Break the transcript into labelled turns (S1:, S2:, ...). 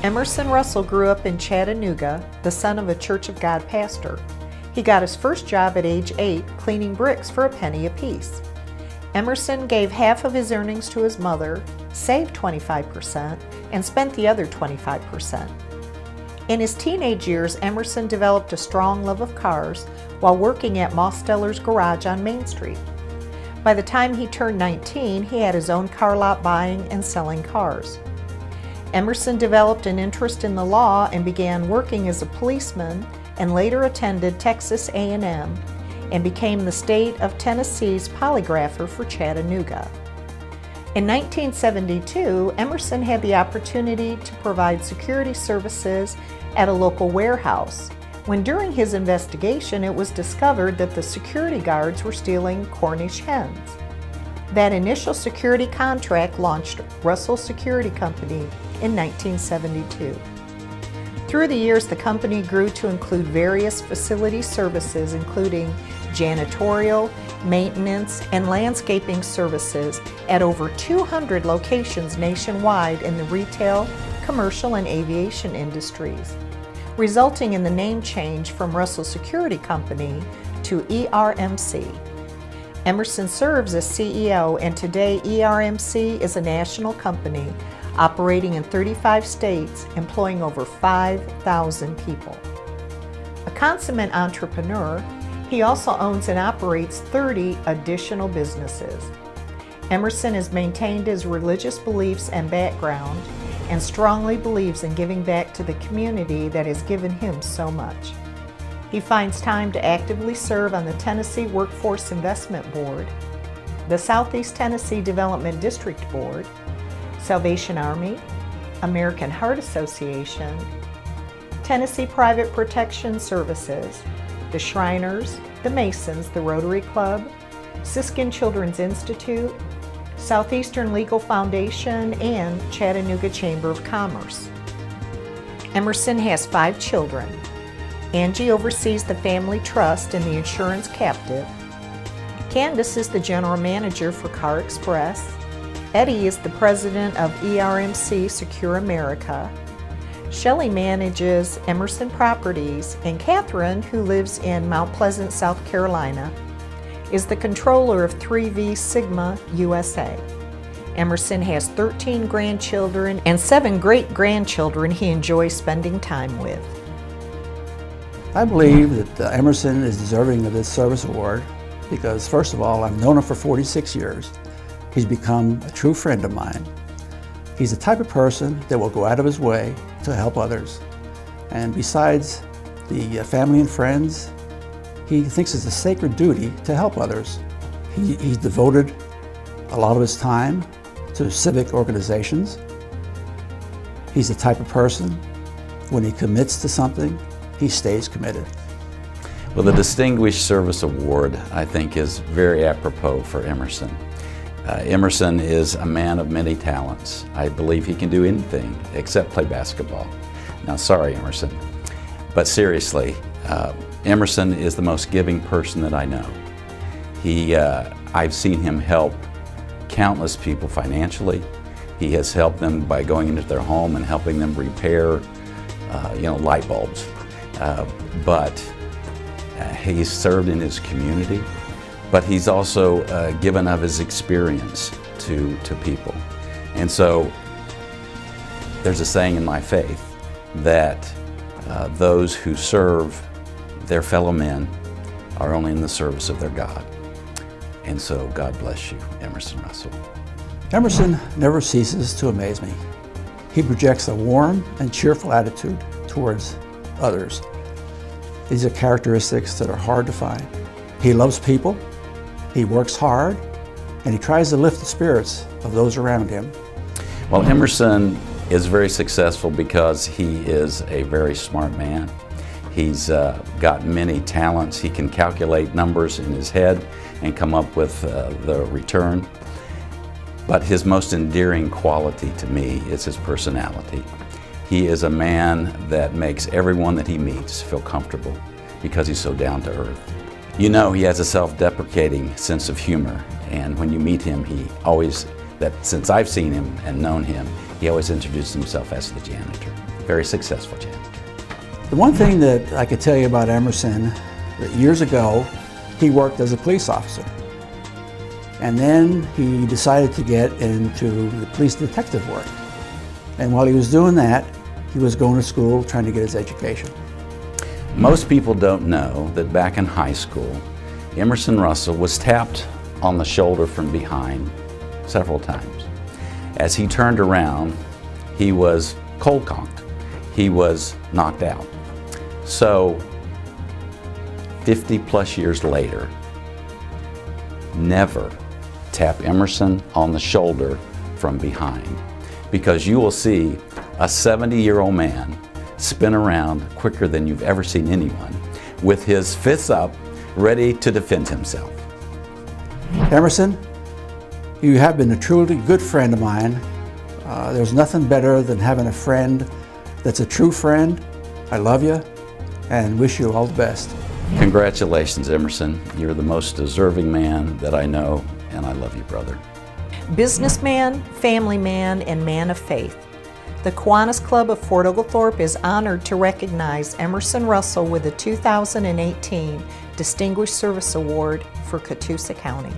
S1: Emerson Russell grew up in Chattanooga, the son of a Church of God pastor. He got his first job at age 8 cleaning bricks for a penny apiece. Emerson gave half of his earnings to his mother, saved 25%, and spent the other 25%. In his teenage years, Emerson developed a strong love of cars while working at Mosteller's Garage on Main Street. By the time he turned 19, he had his own car lot buying and selling cars. Emerson developed an interest in the law and began working as a policeman and later attended Texas A&M and became the state of Tennessee's polygrapher for Chattanooga. In 1972, Emerson had the opportunity to provide security services at a local warehouse, when during his investigation it was discovered that the security guards were stealing Cornish hens. That initial security contract launched Russell Security Company in 1972. Through the years, the company grew to include various facility services, including janitorial, maintenance, and landscaping services at over 200 locations nationwide in the retail, commercial, and aviation industries, resulting in the name change from Russell Security Company to ERMC. Emerson serves as CEO, and today ERMC is a national company operating in 35 states, employing over 5,000 people. A consummate entrepreneur, he also owns and operates 30 additional businesses. Emerson has maintained his religious beliefs and background and strongly believes in giving back to the community that has given him so much. He finds time to actively serve on the Tennessee Workforce Investment Board, the Southeast Tennessee Development District Board, Salvation Army, American Heart Association, Tennessee Private Protection Services, the Shriners, the Masons, the Rotary Club, Siskin Children's Institute, Southeastern Legal Foundation, and Chattanooga Chamber of Commerce. Emerson has 5 children. Angie oversees the family trust and the insurance captive. Candace is the general manager for Car Express. Eddie is the president of ERMC Secure America. Shelley manages Emerson Properties, and Catherine, who lives in Mount Pleasant, South Carolina, is the controller of 3V Sigma USA. Emerson has 13 grandchildren and 7 great-grandchildren he enjoys spending time with.
S2: I believe that Emerson is deserving of this service award because, first of all, I've known him for 46 years. He's become a true friend of mine. He's the type of person that will go out of his way to help others. And besides the family and friends, he thinks it's a sacred duty to help others. He's devoted a lot of his time to civic organizations. He's the type of person, when he commits to something, he stays committed.
S3: Well, the Distinguished Service Award, I think, is very apropos for Emerson. Emerson is a man of many talents. I believe he can do anything except play basketball. Now, sorry, Emerson, but seriously, Emerson is the most giving person that I know. I've seen him help countless people financially. He has helped them by going into their home and helping them repair, light bulbs. But he's served in his community. But he's also given of his experience to people. And so there's a saying in my faith that those who serve their fellow men are only in the service of their God. And so God bless you, Emerson Russell.
S2: Emerson never ceases to amaze me. He projects a warm and cheerful attitude towards others. These are characteristics that are hard to find. He loves people. He works hard, and he tries to lift the spirits of those around him.
S3: Well, Emerson is very successful because he is a very smart man. He's got many talents. He can calculate numbers in his head and come up with the return. But his most endearing quality to me is his personality. He is a man that makes everyone that he meets feel comfortable because he's so down to earth. You know, he has a self-deprecating sense of humor, and when you meet him, since I've seen him and known him, he always introduces himself as the janitor. very successful janitor.
S2: The one thing that I could tell you about Emerson, that years ago, he worked as a police officer. And then he decided to get into the police detective work. And while he was doing that, he was going to school trying to get his education.
S3: Most people don't know that back in high school, Emerson Russell was tapped on the shoulder from behind several times. As he turned around, he was cold conked. He was knocked out. So 50 plus years later, never tap Emerson on the shoulder from behind, because you will see a 70-year-old man spin around quicker than you've ever seen anyone, with his fists up, ready to defend himself.
S2: Emerson, you have been a truly good friend of mine. There's nothing better than having a friend that's a true friend. I love you and wish you all the best.
S3: Congratulations, Emerson. You're the most deserving man that I know, and I love you, brother.
S1: Businessman, family man, and man of faith. The Kiwanis Club of Fort Oglethorpe is honored to recognize Emerson Russell with the 2018 Distinguished Service Award for Catoosa County.